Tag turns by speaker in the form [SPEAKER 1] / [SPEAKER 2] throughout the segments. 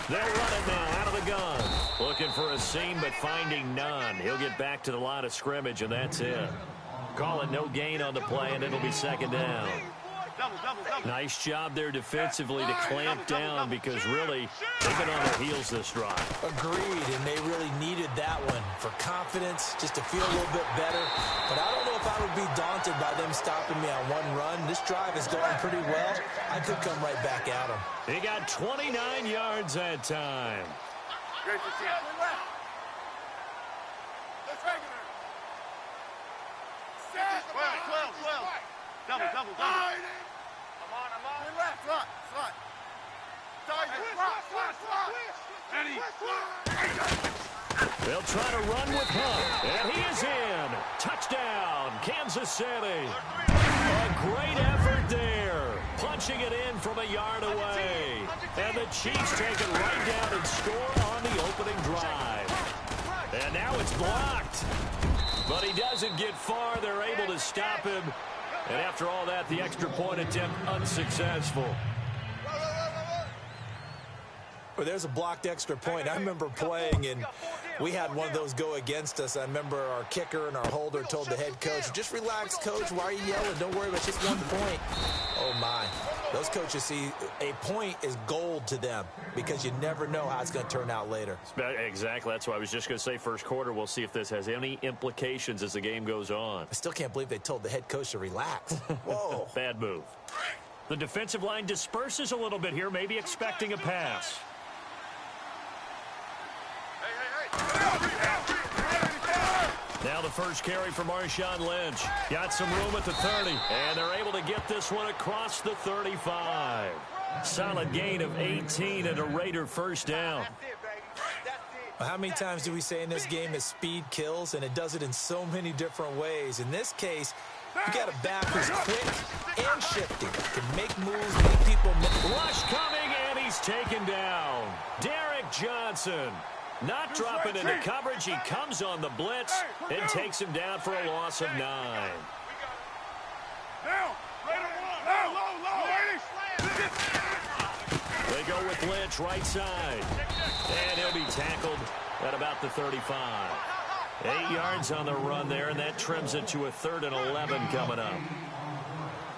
[SPEAKER 1] They'll run it now out of the gun. Looking for a seam, but finding none. He'll get back to the line of scrimmage, and that's it. Call it no gain on the play, and it'll be second down. Nice job there defensively to clamp down because really they've been on their heels this drive.
[SPEAKER 2] Agreed, and they really needed that one for confidence, just to feel a little bit better. But I don't know if I would be daunted by them stopping me on one run. This drive is going pretty well. I could come right back at them.
[SPEAKER 1] He got 29 yards that time.
[SPEAKER 3] Great to see you. Let's regular. 12. Double. I'm on. Left, slot.
[SPEAKER 1] They'll try to run with Hunt, and he is in. Touchdown, Kansas City. A great effort there, punching it in from a yard away. And the Chiefs take it right down and score on the opening drive. And now it's blocked. But he doesn't get far. They're able to stop him. And after all that, the extra point attempt unsuccessful.
[SPEAKER 2] Well, there's a blocked extra point. I remember playing, and we had one of those go against us. I remember our kicker and our holder told the head coach, just relax, coach. Why are you yelling? Don't worry about it. It's just 1 point. Oh, my. Those coaches see a point is gold to them because you never know how it's going to turn out later.
[SPEAKER 1] Exactly. That's what I was just going to say. First quarter, we'll see if this has any implications as the game goes on.
[SPEAKER 2] I still can't believe they told the head coach to relax. Whoa.
[SPEAKER 1] Bad move. The defensive line disperses a little bit here, maybe expecting a pass. Now the first carry for Marshawn Lynch. Got some room at the 30, and they're able to get this one across the 35. Solid gain of 18 and a Raider first down.
[SPEAKER 2] How many times do we say in this game that speed kills, and it does it in so many different ways? In this case, you got a back who's quick and shifty, can make moves, make people miss.
[SPEAKER 1] Rush coming, and he's taken down. Derek Johnson. Not dropping into coverage. He comes on the blitz and takes him down for a loss of 9. They go with Lynch right side. And he'll be tackled at about the 35. 8 yards on the run there, and that trims it to a 3rd and 11 coming up.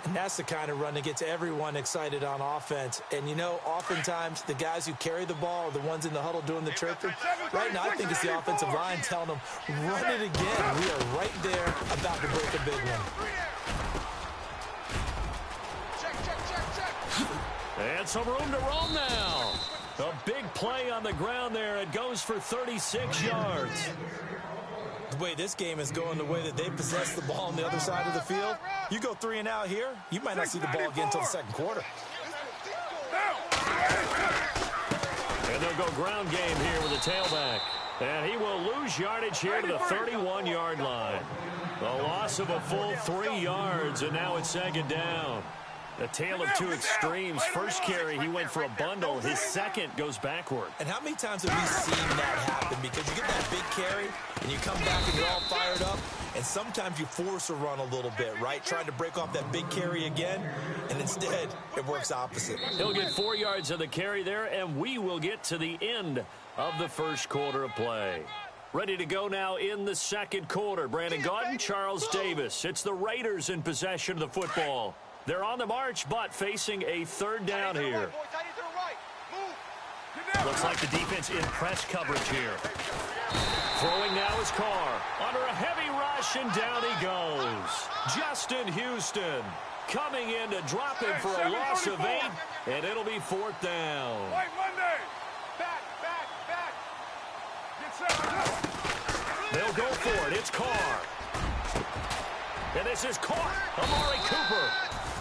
[SPEAKER 2] And that's the kind of run that gets everyone excited on offense. And, you know, oftentimes the guys who carry the ball are the ones in the huddle doing the tripping. Right now, I think it's the offensive line telling them, run it again. We are right there about to break a big one.
[SPEAKER 1] And some room to roam now. A big play on the ground there. It goes for 36 yards.
[SPEAKER 2] The way this game is going, the way that they possess the ball on the other side of the field, you go 3 and out here, you might not see the ball again until the second quarter.
[SPEAKER 1] And they'll go ground game here with a tailback. And he will lose yardage here to the 31-yard line. A loss of a full 3 yards, and now it's second down. A tale of two extremes. First carry, he went for a bundle. His second goes backward.
[SPEAKER 2] And how many times have we seen that happen? Because you get that big carry, and you come back and you're all fired up, and sometimes you force a run a little bit, right? Trying to break off that big carry again, and instead, it works opposite.
[SPEAKER 1] He'll get 4 yards of the carry there, and we will get to the end of the first quarter of play. Ready to go now in the second quarter. Brandon Gaudin, Charles Davis. It's the Raiders in possession of the football. They're on the march, but facing a 3rd down here. Looks like the defense in press coverage here. Throwing now is Carr. Under a heavy rush, and down he goes. Justin Houston coming in to drop him for a loss of 8, and it'll be 4th down. They'll go for it. It's Carr. And this is caught. Amari Cooper.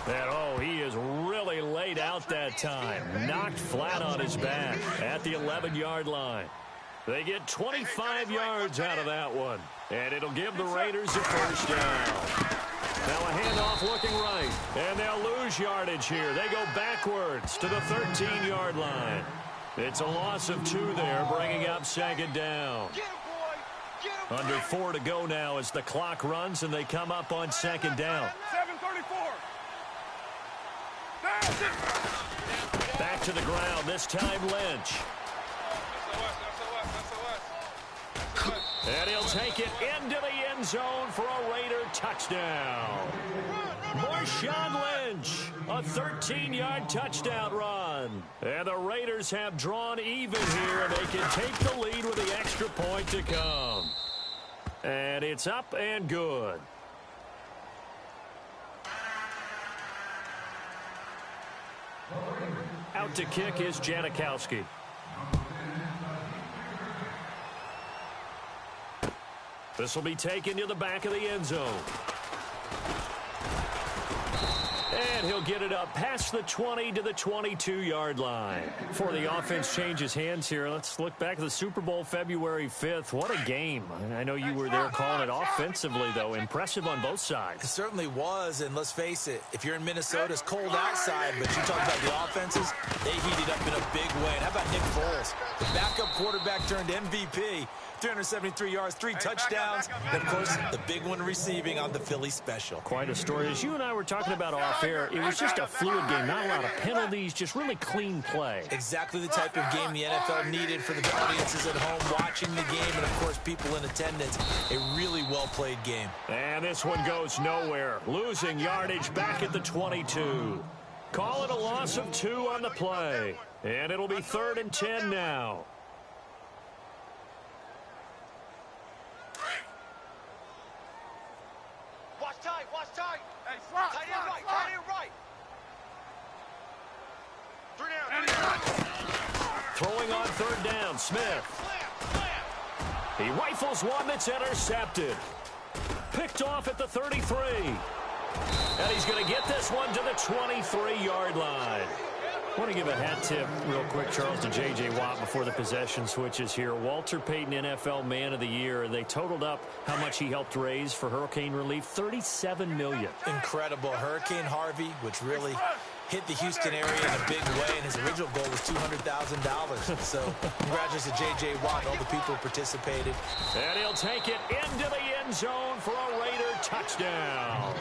[SPEAKER 1] And, oh, he is really laid out that time. Knocked flat on his back at the 11-yard line. They get 25 yards out of that one. And it'll give the Raiders a first down. Now a handoff looking right. And they'll lose yardage here. They go backwards to the 13-yard line. It's a loss of 2 there, bringing up second down. Under 4 to go now as the clock runs, and they come up on second down. Back to the ground, this time Lynch. And he'll take it into the end zone for a Raider touchdown. Marshawn Lynch, a 13-yard touchdown run. And the Raiders have drawn even here, and they can take the lead with the extra point to come. And it's up and good. Out to kick is Janikowski. This will be taken to the back of the end zone. And he'll get it up past the 20 to the 22-yard line. Before the offense changes hands here, let's look back at the Super Bowl February 5th. What a game. I know you were there calling it offensively, though. Impressive on both sides.
[SPEAKER 2] It certainly was, and let's face it, if you're in Minnesota, it's cold outside, but you talk about the offenses, they heated up in a big way. And how about Nick Foles? The backup quarterback turned MVP. 373 yards, 3 touchdowns, and, of course, the big one receiving on the Philly special.
[SPEAKER 1] Quite a story. As you and I were talking about off air, it was just a fluid game. Not a lot of penalties, just really clean play.
[SPEAKER 2] Exactly the type of game the NFL needed for the audiences at home watching the game and, of course, people in attendance. A really well-played game.
[SPEAKER 1] And this one goes nowhere. Losing yardage back at the 22. Call it a loss of 2 on the play. And it'll be 3rd and 10 now.
[SPEAKER 3] Watch tight. Hey, slot, tight end right, tight end right. 3 down.
[SPEAKER 1] Throwing on 3rd down, Smith. He rifles one that's intercepted. Picked off at the 33. And he's going to get this one to the 23-yard line. I want to give a hat tip real quick, Charles, to J.J. Watt before the possession switches here. Walter Payton, NFL Man of the Year. They totaled up how much he helped raise for hurricane relief, $37 million.
[SPEAKER 2] Incredible. Hurricane Harvey, which really hit the Houston area in a big way, and his original goal was $200,000. So congratulations to J.J. Watt and all the people who participated.
[SPEAKER 1] And he'll take it into the end zone for a Raider touchdown.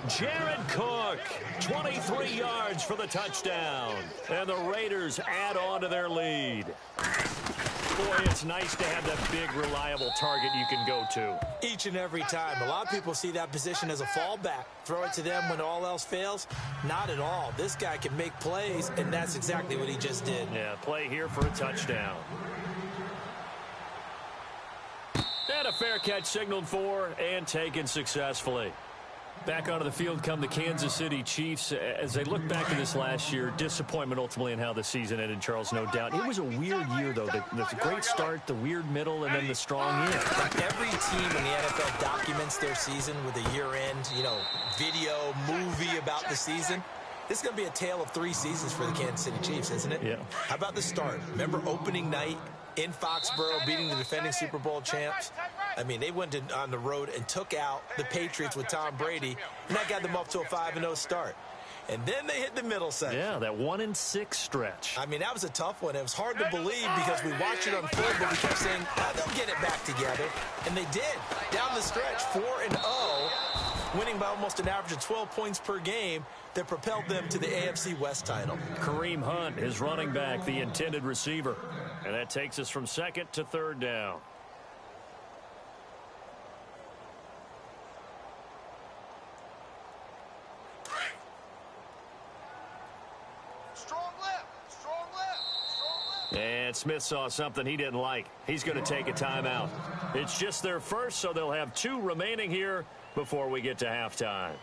[SPEAKER 1] Jared Cook, 23 yards for the touchdown. And the Raiders add on to their lead. Boy, it's nice to have that big, reliable target you can go to.
[SPEAKER 2] Each and every time. A lot of people see that position as a fallback. Throw it to them when all else fails. Not at all. This guy can make plays, and that's exactly what he just did.
[SPEAKER 1] Yeah, play here for a touchdown. And a fair catch signaled for and taken successfully. Back onto the field come the Kansas City Chiefs. As they look back at this last year, disappointment ultimately in how the season ended, Charles, no doubt. It was a weird year, though. The great start, the weird middle, and then the strong end.
[SPEAKER 2] Like every team in the NFL documents their season with a year-end, video, movie about the season. This is going to be a tale of 3 seasons for the Kansas City Chiefs, isn't it?
[SPEAKER 1] Yeah.
[SPEAKER 2] How about the start? Remember opening night in Foxborough, beating the defending Super Bowl champs? I mean, they went on the road and took out the Patriots with Tom Brady, and that got them up to a 5-0 start. And then they hit the middle section.
[SPEAKER 1] Yeah, that 1-6 stretch.
[SPEAKER 2] I mean, that was a tough one. It was hard to believe because we watched it unfold, but we kept saying, they'll get it back together. And they did. Down the stretch, 4-0, winning by almost an average of 12 points per game that propelled them to the AFC West title.
[SPEAKER 1] Kareem Hunt is running back, the intended receiver. And that takes us from 2nd to 3rd down. And Smith saw something he didn't like. He's going to take a timeout. It's just their first, so they'll have 2 remaining here before we get to halftime.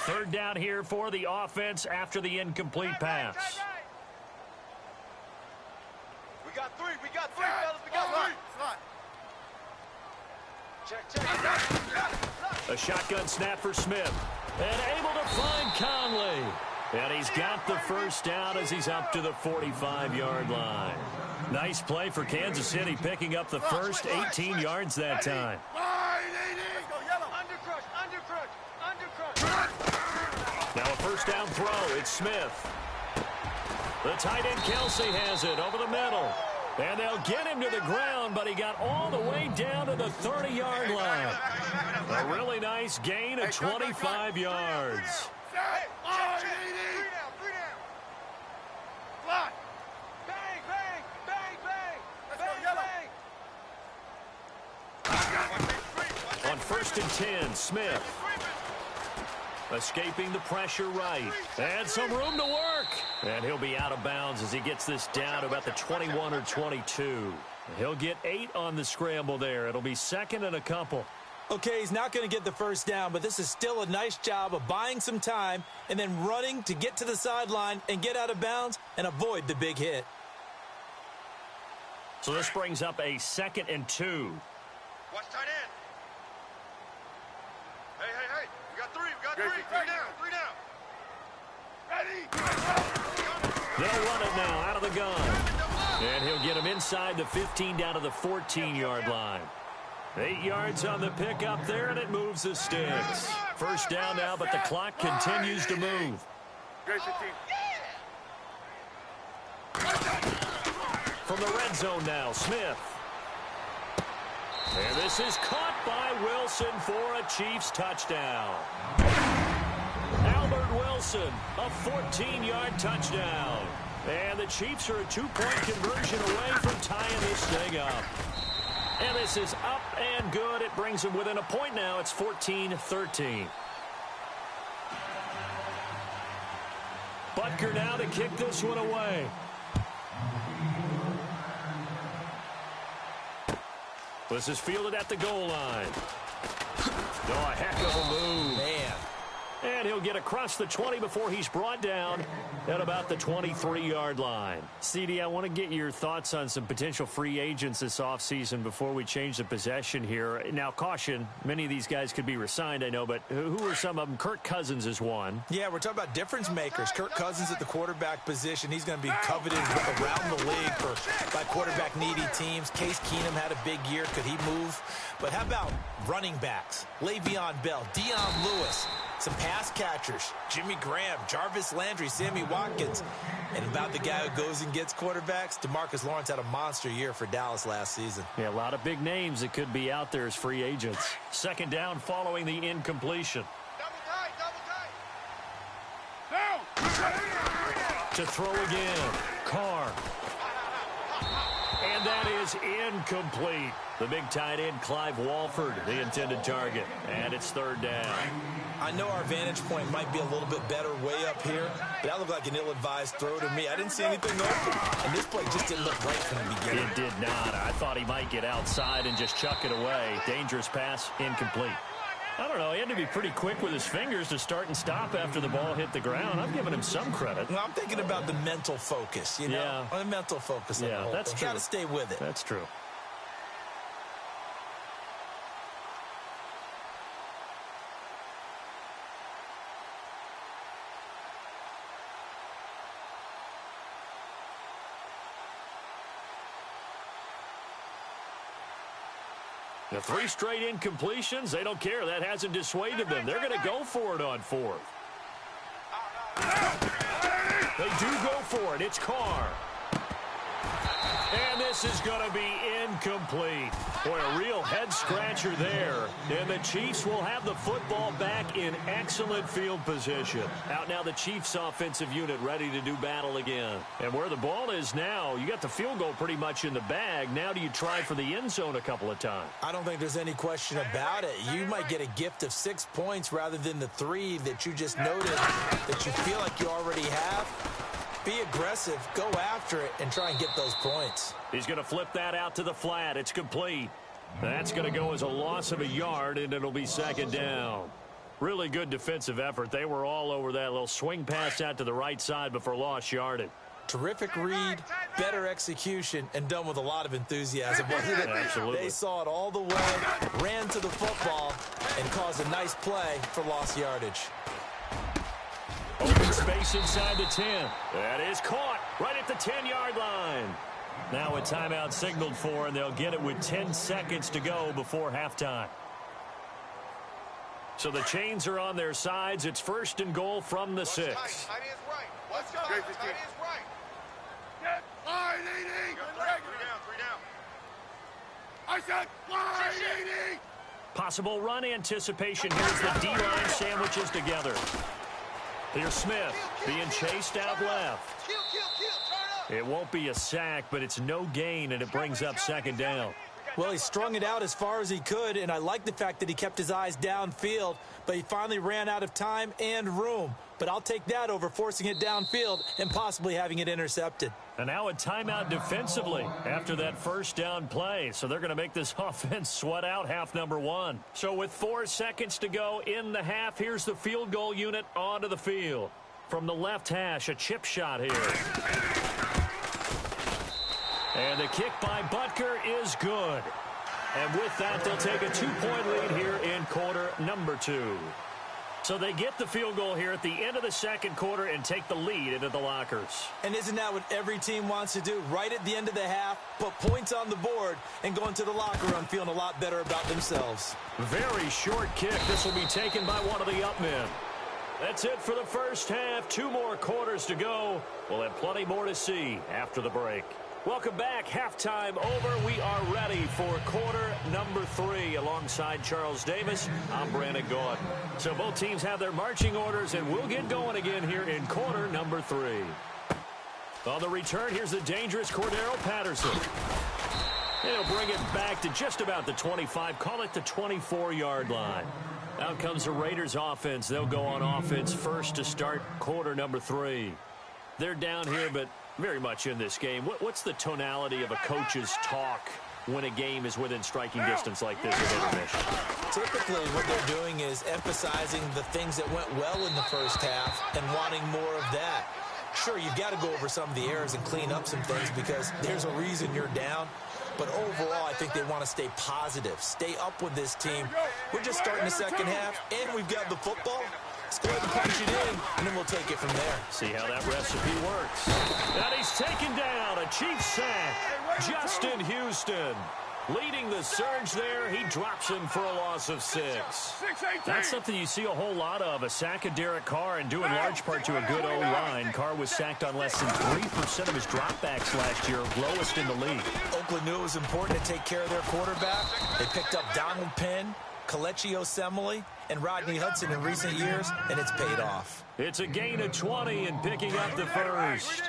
[SPEAKER 1] Third down here for the offense after the incomplete pass.
[SPEAKER 3] We got 3, fellas, we got 3. Check.
[SPEAKER 1] A shotgun snap for Smith. And able to find Conley. And he's got the first down as he's up to the 45-yard line. Nice play for Kansas City, picking up the first 18 yards that time.
[SPEAKER 3] Undercrush.
[SPEAKER 1] Now a first down throw. It's Smith. The tight end Kelsey has it over the middle. And they'll get him to the ground, but he got all the way down to the 30-yard line. A really nice gain of 25 yards. On 1st and 10, Smith. Escaping the pressure right. And some room to work. And he'll be out of bounds as he gets this down to about the 21 or 22. He'll get 8 on the scramble there. It'll be 2nd and a couple.
[SPEAKER 2] Okay, he's not going to get the first down, but this is still a nice job of buying some time and then running to get to the sideline and get out of bounds and avoid the big hit.
[SPEAKER 1] So this brings up a 2nd and 2.
[SPEAKER 3] Watch tight end. Hey. We got 3. Three down. Ready.
[SPEAKER 1] They'll run it now out of the gun. And he'll get him inside the 15 down to the 14-yard line. 8 yards on the pickup there, and it moves the sticks. First down now, but the clock continues to move. From the red zone now, Smith. And this is caught by Wilson for a Chiefs touchdown. Albert Wilson, a 14-yard touchdown. And the Chiefs are a 2-point conversion away from tying this thing up. And this is up and good. It brings them within a point now. It's 14-13. Butker now to kick this one away. This is fielded at the goal line. Oh, a heck of a move.
[SPEAKER 2] Man.
[SPEAKER 1] And he'll get across the 20 before he's brought down at about the 23-yard line. CD, I want to get your thoughts on some potential free agents this offseason before we change the possession here. Now, caution, many of these guys could be re-signed, I know, but who are some of them? Kirk Cousins is one.
[SPEAKER 2] Yeah, we're talking about difference makers. Kirk Cousins at the quarterback position. He's going to be coveted around the league by quarterback-needy teams. Case Keenum had a big year. Could he move? But how about running backs? Le'Veon Bell, Dion Lewis, some pass catchers, Jimmy Graham, Jarvis Landry, Sammy Watkins. And about the guy who goes and gets quarterbacks, DeMarcus Lawrence had a monster year for Dallas last season.
[SPEAKER 1] Yeah, a lot of big names that could be out there as free agents. Second down following the incompletion. To throw again. Carr. And that is incomplete. The big tight end, Clive Walford, the intended target. And it's third down.
[SPEAKER 2] I know our vantage point might be a little bit better way up here, but that looked like an ill-advised throw to me. I didn't see anything open, and this play just didn't look right from the beginning.
[SPEAKER 1] It did not. I thought he might get outside and just chuck it away. Dangerous pass, incomplete. I don't know. He had to be pretty quick with his fingers to start and stop after the ball hit the ground. I'm giving him some credit.
[SPEAKER 2] Well, I'm thinking about the mental focus, you know?
[SPEAKER 1] Yeah.
[SPEAKER 2] The mental focus.
[SPEAKER 1] Yeah, that's true.
[SPEAKER 2] Got to stay with it.
[SPEAKER 1] That's true. The 3 straight incompletions, they don't care. That hasn't dissuaded them. They're going to go for it on 4th. They do go for it. It's Carr. And this is going to be incomplete. Boy, a real head-scratcher there. And the Chiefs will have the football back in excellent field position. Out now the Chiefs' offensive unit ready to do battle again. And where the ball is now, you got the field goal pretty much in the bag. Now do you try for the end zone a couple of times?
[SPEAKER 2] I don't think there's any question about it. You might get a gift of 6 points rather than the 3 that you just noted that you feel like you already have. Be aggressive, go after it, and try and get those points.
[SPEAKER 1] He's going to flip that out to the flat. It's complete. That's going to go as a loss of a yard, and it'll be second down. Really good defensive effort. They were all over that little swing pass out to the right side before lost yardage.
[SPEAKER 2] Terrific read, better execution, and done with a lot of enthusiasm, wasn't it?
[SPEAKER 1] Absolutely.
[SPEAKER 2] They saw it all the way, ran to the football, and caused a nice play for lost yardage.
[SPEAKER 1] Open space inside the 10. That is caught right at the 10-yard line. Now a timeout signaled for, and they'll get it with 10 seconds to go before halftime. So the chains are on their sides. It's 1st and goal from the 6.
[SPEAKER 3] Tight is right. Let's go. Tight is right. Get line 80. Three down. I said line 80.
[SPEAKER 1] Possible run anticipation. Here's the D-line sandwiches together. Here's Smith being chased out left.
[SPEAKER 3] Kill. Turn up.
[SPEAKER 1] It won't be a sack, but it's no gain, and it brings up 2nd down.
[SPEAKER 2] Well, he strung it out as far as he could, and I like the fact that he kept his eyes downfield, but he finally ran out of time and room. But I'll take that over forcing it downfield and possibly having it intercepted.
[SPEAKER 1] And now a timeout defensively after that 1st down play. So they're going to make this offense sweat out half number 1. So with 4 seconds to go in the half, here's the field goal unit onto the field. From the left hash, a chip shot here. And the kick by Butker is good. And with that, they'll take a 2-point lead here in quarter number 2. So they get the field goal here at the end of the 2nd quarter and take the lead into the lockers.
[SPEAKER 2] And isn't that what every team wants to do? Right at the end of the half, put points on the board, and go into the locker room feeling a lot better about themselves.
[SPEAKER 1] Very short kick. This will be taken by one of the up men. That's it for the 1st half. 2 more quarters to go. We'll have plenty more to see after the break. Welcome back. Halftime over. We are ready for quarter number 3. Alongside Charles Davis, I'm Brandon Gordon. So both teams have their marching orders, and we'll get going again here in quarter number 3. On the return, here's the dangerous Cordero Patterson. He'll bring it back to just about the 25, call it the 24-yard line. Out comes the Raiders offense. They'll go on offense first to start quarter number 3. They're down here, but very much in this game. What's the tonality of a coach's talk when a game is within striking distance like this of intermission?
[SPEAKER 2] Typically, what they're doing is emphasizing the things that went well in the 1st half and wanting more of that. Sure, you've got to go over some of the errors and clean up some things because there's a reason you're down. But overall, I think they want to stay positive, stay up with this team. We're just starting the 2nd half, and we've got the football. Let's go ahead and punch it in, and then we'll take it from there.
[SPEAKER 1] See how that recipe works. And he's taken down. A Chiefs sack. Justin Houston leading the surge there. He drops him for a loss of 6. That's something you see a whole lot of. A sack of Derek Carr, and due in large part to a good O-line. Carr was sacked on less than 3% of his dropbacks last year, lowest in the league.
[SPEAKER 2] Oakland knew it was important to take care of their quarterback. They picked up Donald Penn, Kelechi Osemele, and Rodney Hudson in recent years, and it's paid off.
[SPEAKER 1] It's a gain of 20 and picking up the 1st.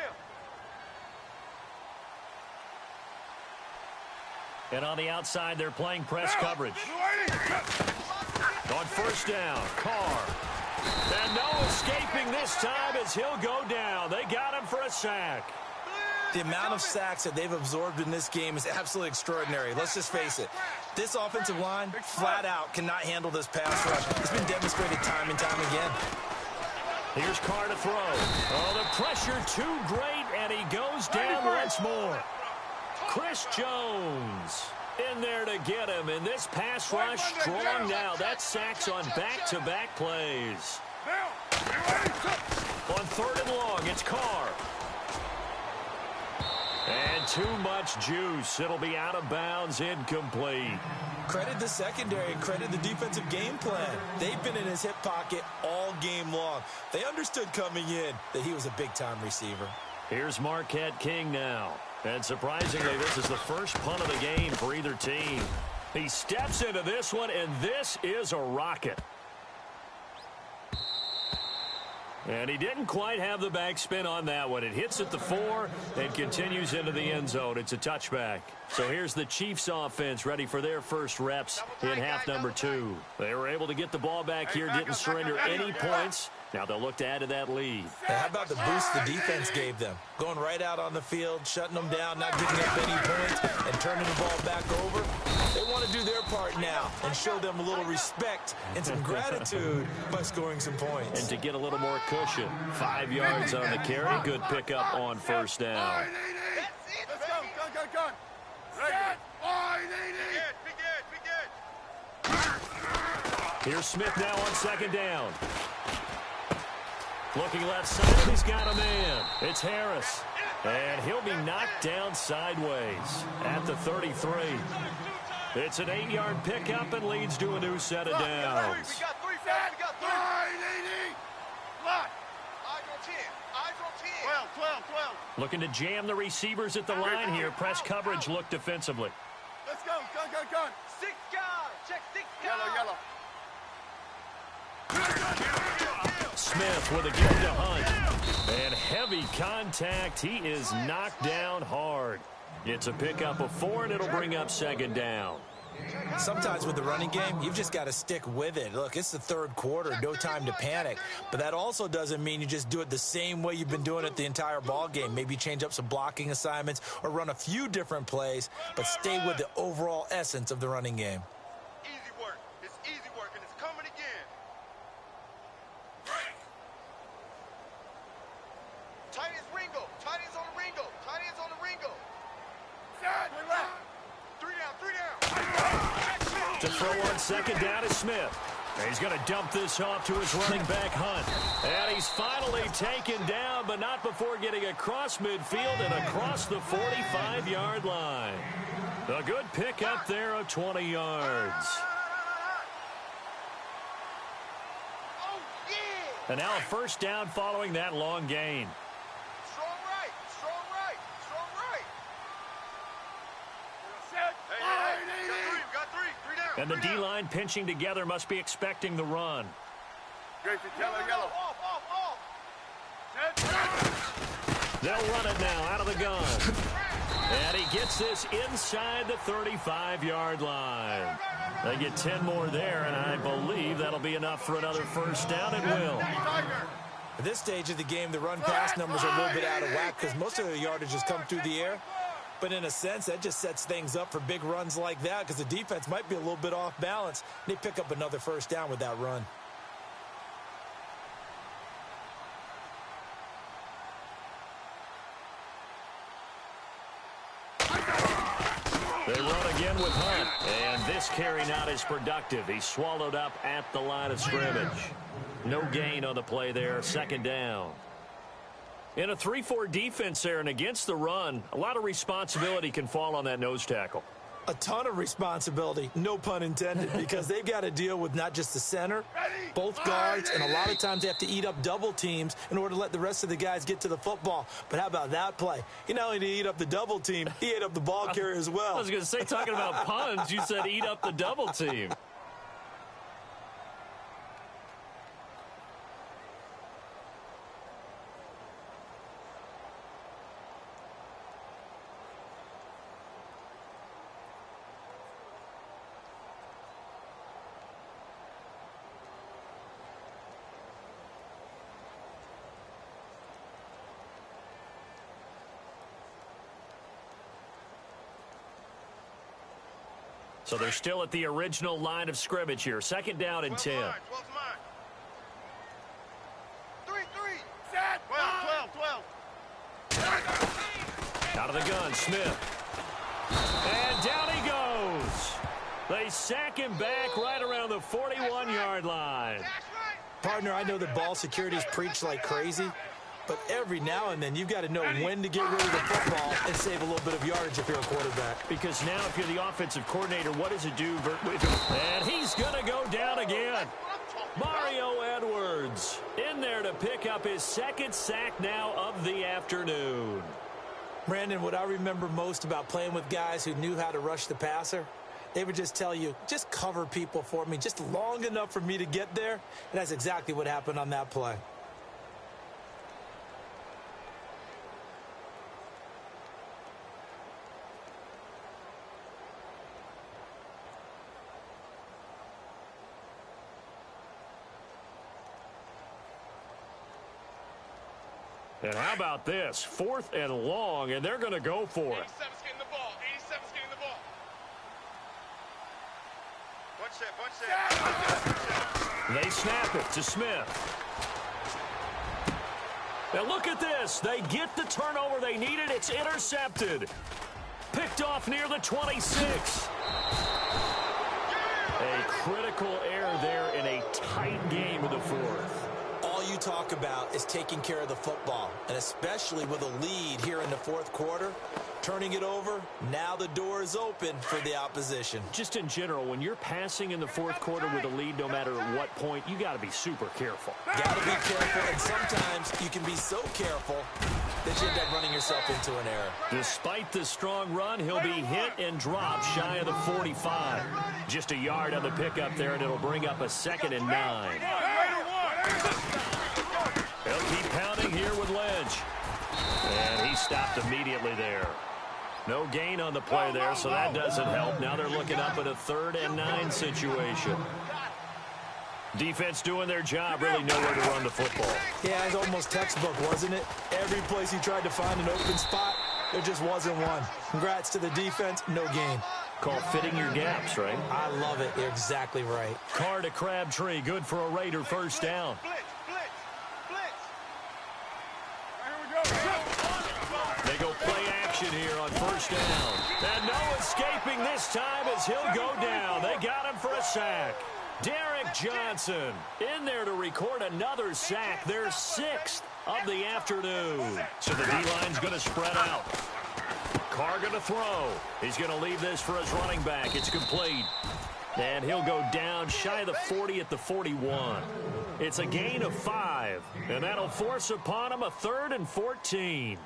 [SPEAKER 1] And on the outside, they're playing press coverage. On 1st down, Carr. And no escaping this time as he'll go down. They got him for a sack.
[SPEAKER 2] The amount of sacks that they've absorbed in this game is absolutely extraordinary. Let's just face it. This offensive line, flat out, cannot handle this pass rush. It's been demonstrated time and time again.
[SPEAKER 1] Here's Carr to throw. Oh, the pressure too great, and he goes down once more. Chris Jones in there to get him, and this pass rush strong now. That's sacks on back-to-back plays. On 3rd and long, it's Carr. And too much juice. It'll be out of bounds, incomplete.
[SPEAKER 2] Credit the secondary and credit the defensive game plan. They've been in his hip pocket all game long. They understood coming in that he was a big-time receiver.
[SPEAKER 1] Here's Marquette King now. And surprisingly, this is the first punt of the game for either team. He steps into this one, and this is a rocket. And he didn't quite have the backspin on that one. It hits at the 4 and continues into the end zone. It's a touchback. So here's the Chiefs offense ready for their first reps in half number 2. They were able to get the ball back here, didn't surrender any points. Now they'll look to add to that lead.
[SPEAKER 2] Hey, how about the boost the defense gave them? Going right out on the field, shutting them down, not giving up any points, and turning the ball back over. They want to do their part now and show them a little respect and some gratitude by scoring some points.
[SPEAKER 1] And to get a little more cushion, 5 yards on the carry. Good pickup on 1st down.
[SPEAKER 3] Let's go. Go.
[SPEAKER 1] Here's Smith now on 2nd down. Looking left side, he's got a man. It's Harris. And he'll be knocked down sideways at the 33. It's an 8-yard pickup and leads to a new set of downs. Looking to jam the receivers at the line here. Press coverage look defensively.
[SPEAKER 3] Let's go. Gun.
[SPEAKER 4] 6 guard. Check 6 guard.
[SPEAKER 3] Yellow.
[SPEAKER 1] Smith with a give to Hunt. And heavy contact. He is knocked down hard. It's a pickup of 4, and it'll bring up second down.
[SPEAKER 2] Sometimes with the running game, you've just got to stick with it. Look, it's the third quarter, no time to panic. But that also doesn't mean you just do it the same way you've been doing it the entire ball game. Maybe change up some blocking assignments or run a few different plays, but stay with the overall essence of the running game.
[SPEAKER 3] Easy work. It's easy work, and it's coming again.
[SPEAKER 4] Tight ends Ringo. Tight ends on the Ringo. Tight ends on the Ringo.
[SPEAKER 3] Set. Left.
[SPEAKER 4] 3 down.
[SPEAKER 1] To throw on second down is Smith. And he's going to dump this off to his running back, Hunt. And he's finally taken down, but not before getting across midfield and across the 45-yard line. A good pickup there of 20 yards.
[SPEAKER 4] Oh, yeah.
[SPEAKER 1] And now a first down following that long gain.
[SPEAKER 4] Strong right.
[SPEAKER 3] Set. Hey.
[SPEAKER 4] Got 3. 3 down.
[SPEAKER 1] And the D-line pinching together must be expecting the run.
[SPEAKER 3] Griffin, yellow.
[SPEAKER 4] Off.
[SPEAKER 3] Set.
[SPEAKER 1] They'll run it now out of the gun. And he gets this inside the 35-yard line. They get 10 more there, and I believe that'll be enough for another first down. It will.
[SPEAKER 2] At this stage of the game, the run-pass numbers are a little bit out of whack because most of the yardage has come through the air. But in a sense, that just sets things up for big runs like that because the defense might be a little bit off balance. They pick up another first down with that run.
[SPEAKER 1] They run again with Hunt. And this carry not as productive. He's swallowed up at the line of scrimmage. No gain on the play there. Second down. In a 3-4 defense there and against the run, a lot of responsibility can fall on that nose tackle.
[SPEAKER 2] A ton of responsibility, no pun intended, because they've got to deal with not just the center, both guards, and a lot of times they have to eat up double teams in order to let the rest of the guys get to the football. But how about that play? He not only did he eat up the double team, he ate up the ball carrier as well.
[SPEAKER 1] I was going to say, talking about puns, you said eat up the double team. So they're still at the original line of scrimmage here. Second down and 10.
[SPEAKER 4] 12's mine. 3.
[SPEAKER 3] Set.
[SPEAKER 4] 12.
[SPEAKER 1] Out of the gun, Smith. And down he goes. They sack him back right around the 41-yard line.
[SPEAKER 4] That's right.
[SPEAKER 2] Partner, I know the ball security's preached like crazy, but every now and then you've got to know when to get rid of the football and save a little bit of yardage if you're a quarterback.
[SPEAKER 1] Because now if you're the offensive coordinator, what does it do? And he's going to go down again. Mario Edwards in there to pick up his second sack now of the afternoon.
[SPEAKER 2] Brandon, what I remember most about playing with guys who knew how to rush the passer, they would just tell you, just cover people for me, just long enough for me to get there. And that's exactly what happened on that play.
[SPEAKER 1] And how about this? 4th and long, and they're going to go for it.
[SPEAKER 4] 87's getting the ball. 87's getting the ball. Bunch set.
[SPEAKER 1] They snap it to Smith. Now look at this. They get the turnover they needed. It's intercepted. Picked off near the 26. A critical error there in a tight game of the 4th.
[SPEAKER 2] All you talk about is taking care of the football, and especially with a lead here in the fourth quarter, turning it over, now the door is open for the opposition.
[SPEAKER 1] Just in general, when you're passing in the fourth quarter with a lead, no matter what point, you got to be super careful.
[SPEAKER 2] Got to be careful, and sometimes you can be so careful that you end up running yourself into an error.
[SPEAKER 1] Despite the strong run, he'll be hit and dropped shy of the 45. Just a yard on the pickup there, and it'll bring up a 2nd and 9. He'll keep pounding here with Lynch. And he stopped immediately there. No gain on the play there, so that doesn't help. Now they're looking up at a 3rd and 9 situation. Defense doing their job, really nowhere to run the football.
[SPEAKER 2] Yeah, it's almost textbook, wasn't it? Every place he tried to find an open spot, there just wasn't one. Congrats to the defense, no gain.
[SPEAKER 1] Called fitting your gaps, right?
[SPEAKER 2] I love it. You're exactly right.
[SPEAKER 1] Carr to Crabtree, good for a Raider first down. They go play action here on first down. And no escaping this time as he'll go down. They got him for a sack. Derek Johnson in there to record another sack, their 6th of the afternoon. So the D-line's going to spread out. Carr going to throw. He's going to leave this for his running back. It's complete. And he'll go down shy of the 40 at the 41. It's a gain of 5, and that'll force upon him a 3rd and 14.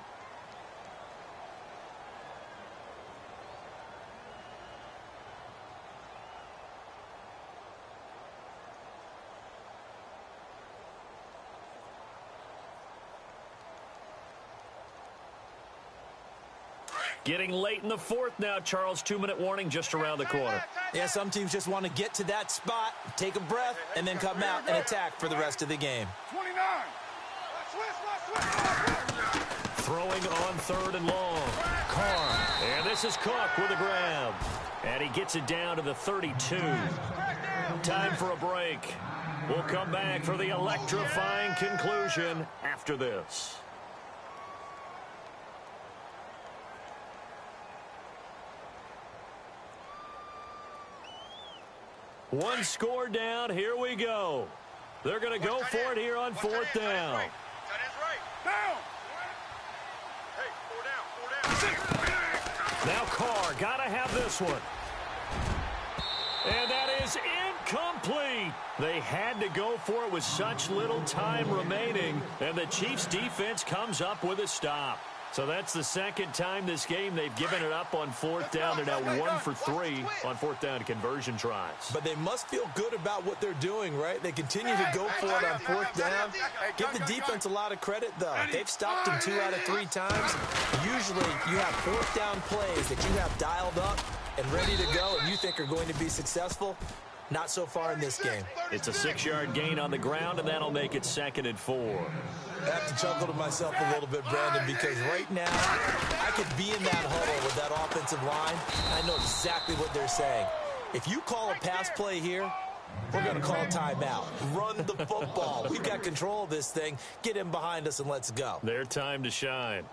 [SPEAKER 1] Getting late in the 4th now, Charles. 2-minute warning just around the corner.
[SPEAKER 2] Yeah, some teams just want to get to that spot, take a breath, and then come out and attack for the rest of the game.
[SPEAKER 3] 29.
[SPEAKER 1] Throwing on 3rd and long. Carr. And this is Cook with a grab. And he gets it down to the 32. Time for a break. We'll come back for the electrifying conclusion after this. One score down. Here we go. They're going to go for it here on 4th down.
[SPEAKER 4] Tight end's right.
[SPEAKER 3] Down.
[SPEAKER 4] Hey, 4 down.
[SPEAKER 1] Now Carr, got to have this one. And that is incomplete. They had to go for it with such little time remaining, and the Chiefs' defense comes up with a stop. So that's the 2nd time this game they've given it up on 4th down. They're now 1 for 3 on 4th down conversion tries.
[SPEAKER 2] But they must feel good about what they're doing, right? They continue to go for it on 4th down. Give the defense a lot of credit, though. They've stopped them 2 out of 3 times. Usually you have 4th down plays that you have dialed up and ready to go and you think are going to be successful. Not so far in this game.
[SPEAKER 1] It's a 6-yard gain on the ground, and that'll make it 2nd and 4.
[SPEAKER 2] I have to chuckle to myself a little bit, Brandon, because right now I could be in that huddle with that offensive line. I know exactly what they're saying. If you call a pass play here, we're going to call a timeout. Run the football. We've got control of this thing. Get him behind us and let's go.
[SPEAKER 1] Their time to shine.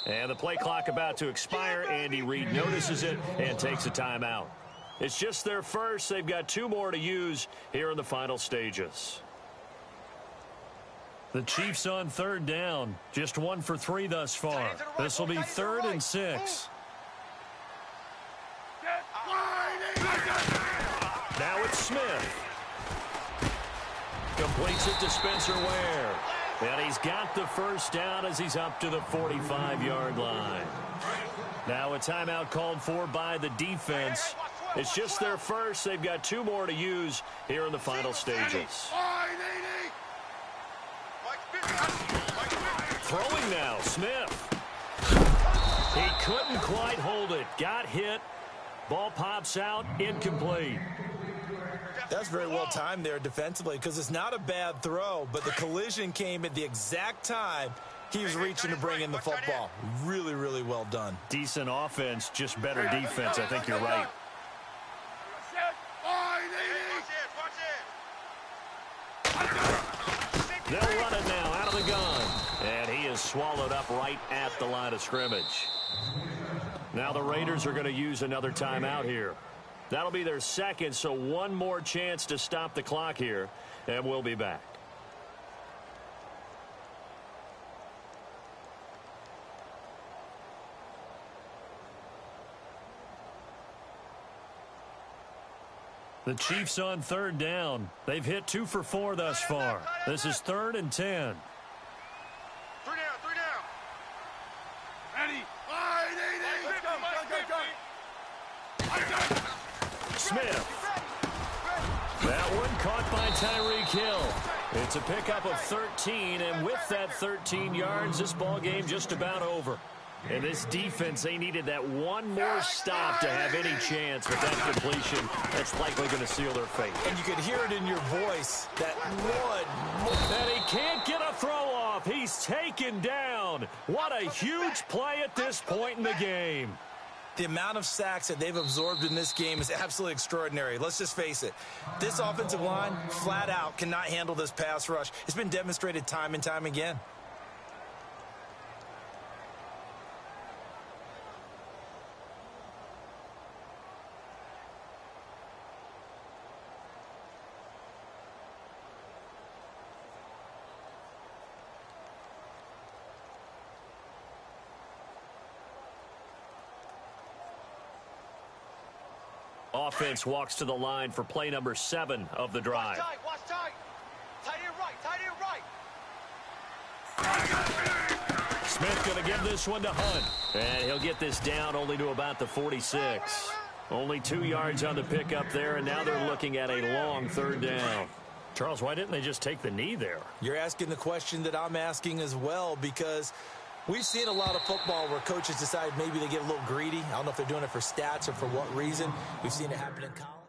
[SPEAKER 1] And the play clock about to expire. Andy Reid notices it and takes a timeout. It's just their first. They've got 2 more to use here in the final stages. The Chiefs on 3rd down. Just 1 for 3 thus far. This will be 3rd and 6. Now it's Smith. Completes it to Spencer Ware. And he's got the first down as he's up to the 45-yard line. Now a timeout called for by the defense. It's just their first. They've got 2 more to use here in the final stages. Throwing now, Smith. He couldn't quite hold it. Got hit. Ball pops out, incomplete.
[SPEAKER 2] That's very well timed there defensively because it's not a bad throw, but the collision came at the exact time he was reaching to bring in the football. Really, really well done.
[SPEAKER 1] Decent offense, just better defense. I think you're right. They'll run it now out of the gun. And he is swallowed up right at the line of scrimmage. Now the Raiders are going to use another timeout here. That'll be their second, so one more chance to stop the clock here, and we'll be back. The Chiefs on third down. They've hit 2 for 4 thus far. This is 3rd and 10.
[SPEAKER 3] 3 down. Ready?
[SPEAKER 1] Smith. That one caught by Tyreek Hill. It's a pickup of 13, and with that 13 yards, this ball game just about over. And this defense, they needed that one more stop to have any chance with that completion. That's likely going to seal their fate.
[SPEAKER 2] And you could hear it in your voice, that one more.
[SPEAKER 1] And he can't get a throw off. He's taken down. What a huge play at this point in the game.
[SPEAKER 2] The amount of sacks that they've absorbed in this game is absolutely extraordinary. Let's just face it. This offensive line, flat out, cannot handle this pass rush. It's been demonstrated time and time again.
[SPEAKER 1] Offense walks to the line for play number 7 of the drive.
[SPEAKER 4] Watch tight. Tight end right.
[SPEAKER 1] Smith going to give this one to Hunt. And he'll get this down only to about the 46. Only 2 yards on the pickup there, and now they're looking at a long 3rd down. Charles, why didn't they just take the knee there?
[SPEAKER 2] You're asking the question that I'm asking as well, because we've seen a lot of football where coaches decide maybe they get a little greedy. I don't know if they're doing it for stats or for what reason. We've seen it happen in college.